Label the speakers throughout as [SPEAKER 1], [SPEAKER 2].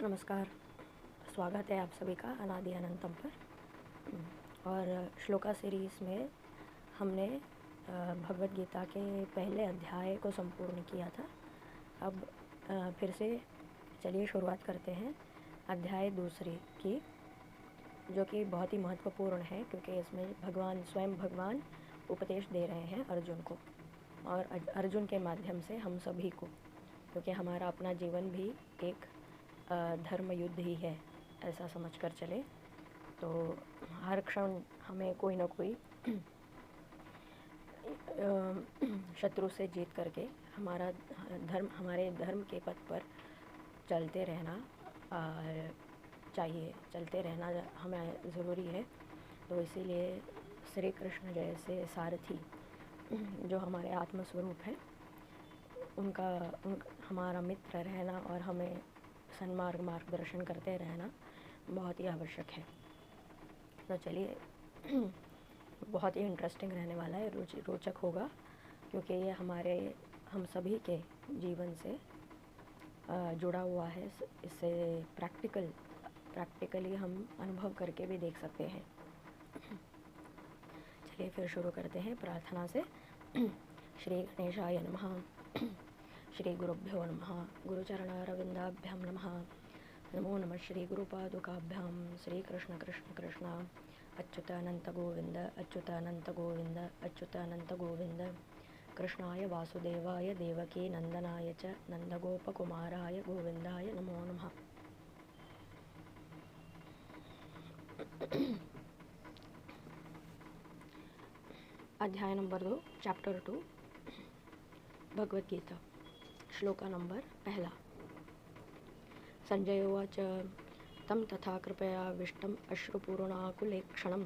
[SPEAKER 1] नमस्कार, स्वागत है आप सभी का अनादि अनंतम पर। और श्लोका सीरीज़ में हमने भगवद गीता के पहले अध्याय को संपूर्ण किया था। अब फिर से चलिए शुरुआत करते हैं अध्याय दूसरे की, जो कि बहुत ही महत्वपूर्ण है क्योंकि इसमें स्वयं भगवान उपदेश दे रहे हैं अर्जुन को, और अर्जुन के माध्यम से हम सभी को, क्योंकि हमारा अपना जीवन भी एक धर्म युद्ध ही है, ऐसा समझकर चले। तो हर क्षण हमें कोई ना कोई शत्रु से जीत करके हमारे धर्म के पथ पर चलते रहना चाहिए, चलते रहना हमें ज़रूरी है। तो इसीलिए श्री कृष्ण जैसे सारथी जो हमारे आत्मस्वरूप है, उनका हमारा मित्र रहना और हमें मार्गदर्शन करते रहना बहुत ही आवश्यक है। तो चलिए, बहुत ही इंटरेस्टिंग रहने वाला है, रोचक होगा, क्योंकि ये हम सभी के जीवन से जुड़ा हुआ है। इससे प्रैक्टिकली हम अनुभव करके भी देख सकते हैं। चलिए फिर शुरू करते हैं प्रार्थना से। श्री गणेशाय नमः। श्री गुरुभ्यो नमः। गुरुचरणारविंदाभ्यां नमः। नमो नमः श्री गुरुपादुकाभ्यां। श्री कृष्ण कृष्ण कृष्ण अच्युतानंत गोविंद अच्युतानंत गोविंद अच्युतानंत गोविंद। कृष्णाय वासुदेवाय देवकी नंदनाय च नंदगोपकुमाराय गोविंदाय नमो नमः। अध्याय number 2, chapter 2, Bhagavad Gita, shloka number 1। Sanjay उवाच तं तथा कृपयाविष्टम् अश्रुपूर्णाकुलेक्षणं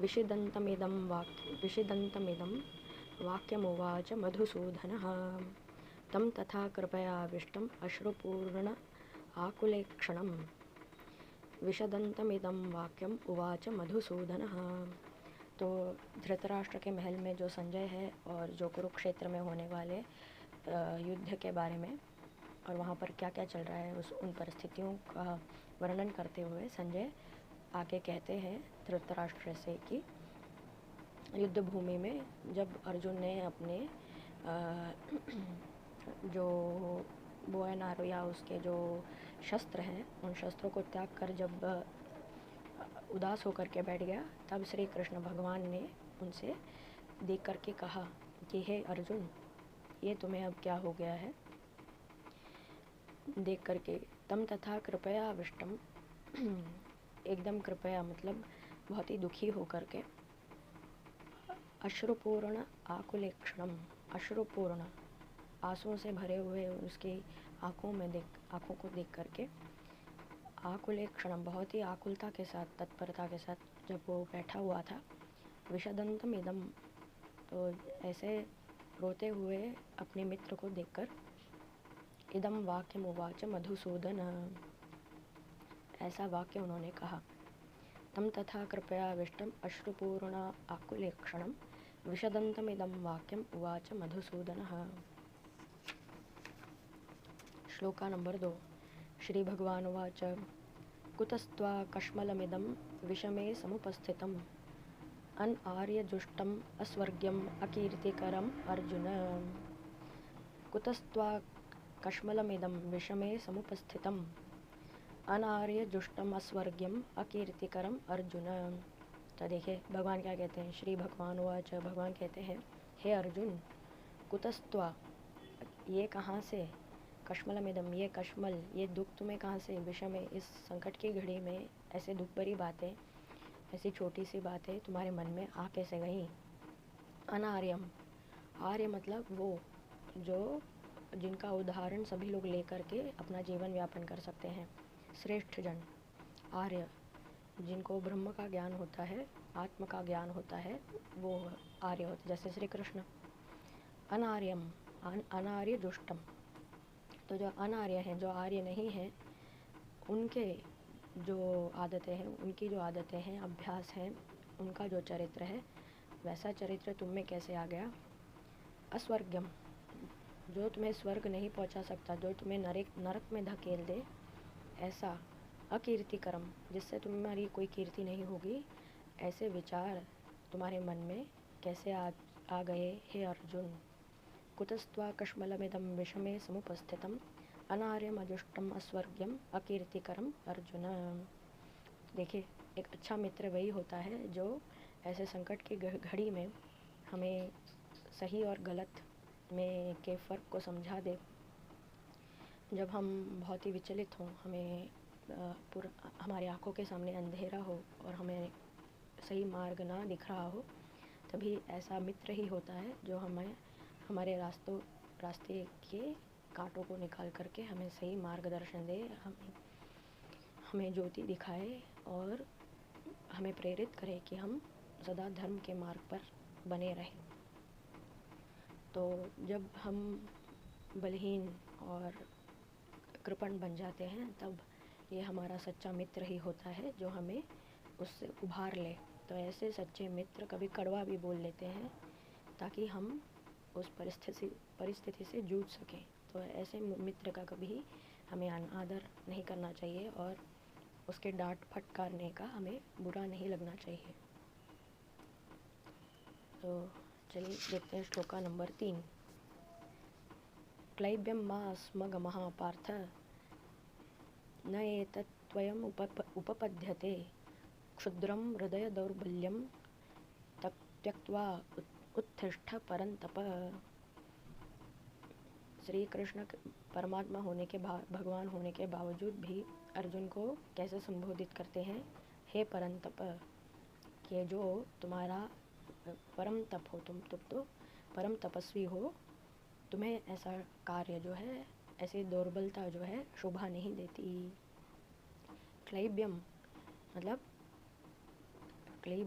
[SPEAKER 1] विषिदन्तमिदं वाक्यमुवाच मधुसूदनः। तं तथा कृपयाविष्टम् अश्रुपूर्ण आकुलेक्षणं विषदन्तमिदं वाक्यम उवाच मधुसूदनः। तो धृतराष्ट्र के महल में जो संजय है और जो कुरुक्षेत्र में होने वाले युद्ध के बारे में और वहाँ पर क्या क्या चल रहा है उन परिस्थितियों का वर्णन करते हुए संजय आगे कहते हैं धृतराष्ट्र से कि युद्ध भूमि में जब अर्जुन ने अपने जो बो एंड आरो या उसके जो शस्त्र हैं उन शस्त्रों को त्याग कर जब उदास होकर के बैठ गया, तब श्री कृष्ण भगवान ने उनसे देख करके कहा कि हे अर्जुन, ये तुम्हें अब क्या हो गया है। देख करके तम तथा कृपया आविष्टम, एकदम कृपया मतलब बहुत ही दुखी होकर के, अश्रुपूर्ण आकुलेक्षणम, अश्रुपूर्ण आंसुओं से भरे हुए उसकी आँखों को देख करके, आकुलेक्षणम बहुत ही आकुलता के साथ, तत्परता के साथ जब वो बैठा हुआ था, विषदंतम इदम, तो ऐसे रोते हुए अपने मित्र को देखकर, इदम वाक्यम उवाच मधुसूदन, ऐसा वाक्य उन्होंने कहा। तम तथा कृपयाविष्टम अश्रुपूर्ण आकुलेक्षणम विषदंतमिदम वाक्यम उवाच मधुसूदनः। श्लोका नंबर 2। श्री भगवान उवाच कुतस्त्वा कश्मलमिदं विषमे समुपस्थितम् अनार्यजुष्टम् अस्वर्ग्यम् अकीर्तिकरम् अर्जुन। कुतस्त्वा कश्मलमिदं विषमे समुपस्थितम् अनार्यजुष्टम् अस्वर्ग्यम् अकीर्तिकरम् अर्जुन। तो देखिए भगवान क्या कहते हैं। श्री भगवान उवाच, भगवान कहते हैं, हे अर्जुन, कुतस्त्वा, ये कहाँ से, कश्मलमिदम, ये कश्मल, ये दुख तुम्हें कहाँ से, विषम में, इस संकट की घड़ी में ऐसे दुख भरी बातें, ऐसी छोटी सी बातें तुम्हारे मन में आ कैसे गई। अनार्यम, आर्य मतलब वो जो जिनका उदाहरण सभी लोग लेकर के अपना जीवन व्यापन कर सकते हैं, श्रेष्ठ जन, आर्य, जिनको ब्रह्म का ज्ञान होता है, आत्म का ज्ञान होता है, वो आर्य होते, जैसे श्री कृष्ण। अनार्यम, अनार्य दुष्टम, तो जो अनार्य हैं, जो आर्य नहीं हैं, उनके जो आदतें हैं, उनकी जो आदतें हैं, अभ्यास हैं, उनका जो चरित्र है, वैसा चरित्र तुम में कैसे आ गया। अस्वर्ग्यम, जो तुम्हें स्वर्ग नहीं पहुंचा सकता, जो तुम्हें नरक में धकेल दे, ऐसा अकीर्तिकरम, जिससे तुम्हारी कोई कीर्ति नहीं होगी, ऐसे विचार तुम्हारे मन में कैसे आ गए हे अर्जुन। कुतस्त्वा कश्मलमिदं विषमे समुपस्थितम् अनार्यम अजुष्टम अस्वर्ग्यम अकीर्तिकरम अर्जुन। देखिए, एक अच्छा मित्र वही होता है जो ऐसे संकट की घड़ी में हमें सही और गलत में के फ़र्क को समझा दे। जब हम बहुत ही विचलित हों, हमें हमारी आंखों के सामने अंधेरा हो और हमें सही मार्ग ना दिख रहा हो, तभी ऐसा मित्र ही होता है जो हमें हमारे रास्ते के कांटों को निकाल करके हमें सही मार्गदर्शन दे, हमें ज्योति दिखाए और हमें प्रेरित करे कि हम सदा धर्म के मार्ग पर बने रहें। तो जब हम बलहीन और कृपण बन जाते हैं, तब ये हमारा सच्चा मित्र ही होता है जो हमें उससे उभार ले। तो ऐसे सच्चे मित्र कभी कड़वा भी बोल लेते हैं ताकि हम उस परिस्थिति से जूझ सकें। तो ऐसे मित्र का कभी हमें अनादर नहीं करना चाहिए और उसके डांट फटकारने का हमें बुरा नहीं लगना चाहिए। तो चलिए देखते हैं श्लोका नंबर 3। क्लैब्यं मा स्मगमः पार्थ न एतत्त्वयम् उपपद्यते क्षुद्रं हृदय दौर्बल्यं त्यक्त्वा उत्तिष्ठ परन्तप। श्री कृष्ण परमात्मा होने के भगवान होने के बावजूद भी अर्जुन को कैसे संबोधित करते हैं, हे परंतप, कि जो तुम्हारा परम तप हो, तुम तो परम तपस्वी हो, तुम्हें ऐसा कार्य जो है, ऐसी दुर्बलता जो है शोभा नहीं देती। क्लैब्यम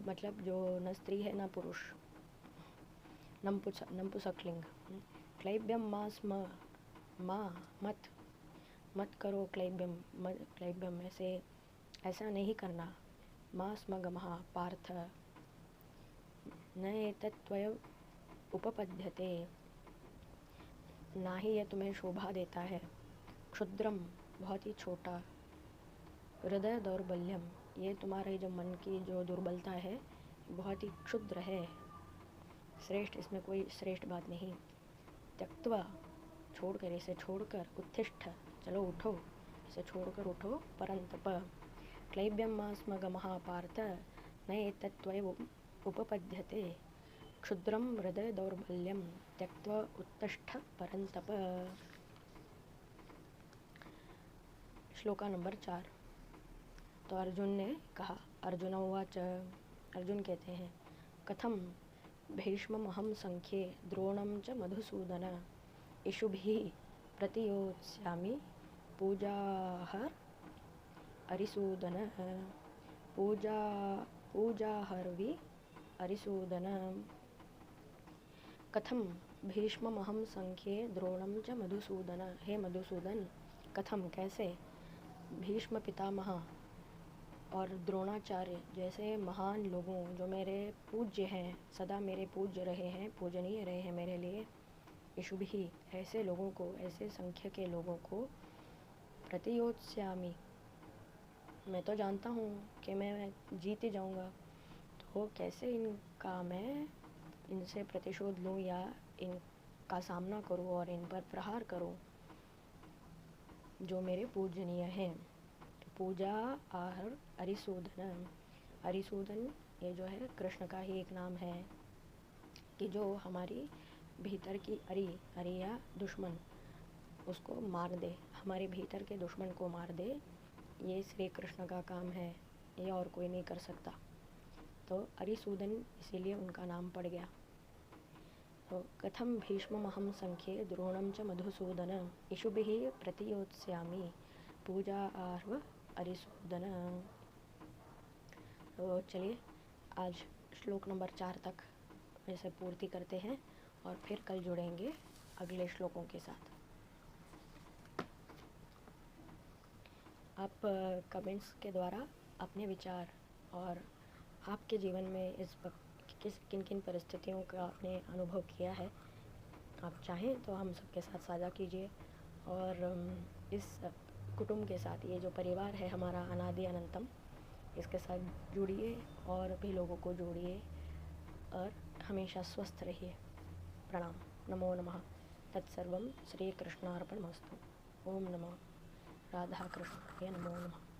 [SPEAKER 1] मतलब जो न स्त्री है न पुरुष, नपुंसकलिंग। क्लैब्यम मा स्म, मत करो क्लैब्यम ऐसा नहीं करना। मा स्म गमः पार्थ न एतत्त्वय उपपद्यते, ना ही यह तुम्हें शोभा देता है। क्षुद्रम बहुत ही छोटा, हृदय दौर्बल्यम ये तुम्हारे जो मन की जो दुर्बलता है बहुत ही क्षुद्र है, श्रेष्ठ, इसमें कोई श्रेष्ठ बात नहीं। त्यक्त्वा इसे छोड़कर, उत्तिष्ठ चलो उठो, इसे छोड़कर उठो, परंतप। क्लैब्यम मा स्म गमः पार्थ न एतत्त्वय उपपद्यते क्षुद्रम हृदय दौर्बल्यम त्यक्त्वा उत्तिष्ठ परंतप। श्लोका नंबर 4। तो अर्जुन ने कहा, अर्जुन उवाच, अर्जुन कहते हैं, कथम भीष्ममहं संख्ये द्रोणं च मधुसूदन इषुभिः प्रतियोत्स्यामि पूजाहर अरिसूदन। पूजाहर्वि अरिसूदन। कथम भीष्ममहं संख्ये द्रोणं च मधुसूदन, हे मधुसूदन, कथम कैसे, भीष्म पितामह और द्रोणाचार्य जैसे महान लोगों जो मेरे पूज्य हैं, सदा मेरे पूज्य रहे हैं, पूजनीय रहे हैं मेरे लिए, इषुभिः ऐसे लोगों को, ऐसे संख्या के लोगों को, प्रतियोत्स्यामि मैं तो जानता हूँ कि मैं जीत ही जाऊँगा, तो कैसे इनसे प्रतिशोध लूँ या इनका सामना करूँ और इन पर प्रहार करूँ जो मेरे पूजनीय हैं। पूजा आहर अरिसूदन, अरिसूदन ये जो है कृष्ण का ही एक नाम है कि जो हमारी भीतर की अरी या दुश्मन, उसको मार दे, हमारे भीतर के दुश्मन को मार दे, ये श्री कृष्ण का काम है, ये और कोई नहीं कर सकता। तो अरिसूदन इसीलिए उनका नाम पड़ गया। तो कथम भीष्ममहं संख्ये द्रोणं च मधुसूदन इषुभिः प्रतियोत्स्यामि पूजा आर्व अरिसूदन। तो चलिए आज श्लोक नंबर 4 तक इसे पूर्ति करते हैं और फिर कल जुड़ेंगे अगले श्लोकों के साथ। आप कमेंट्स के द्वारा अपने विचार और आपके जीवन में किन किन परिस्थितियों का आपने अनुभव किया है, आप चाहें तो हम सबके साथ साझा कीजिए और इस कुटुंब के साथ, ये जो परिवार है हमारा अनादि अनंतम, इसके साथ जुड़िए और भी लोगों को जोड़िए और हमेशा स्वस्थ रहिए। प्रणाम। नमो नमः। तत्सर्वं श्री कृष्णार्पणमस्तु। ओम नमः राधा कृष्णाय नमो नमः।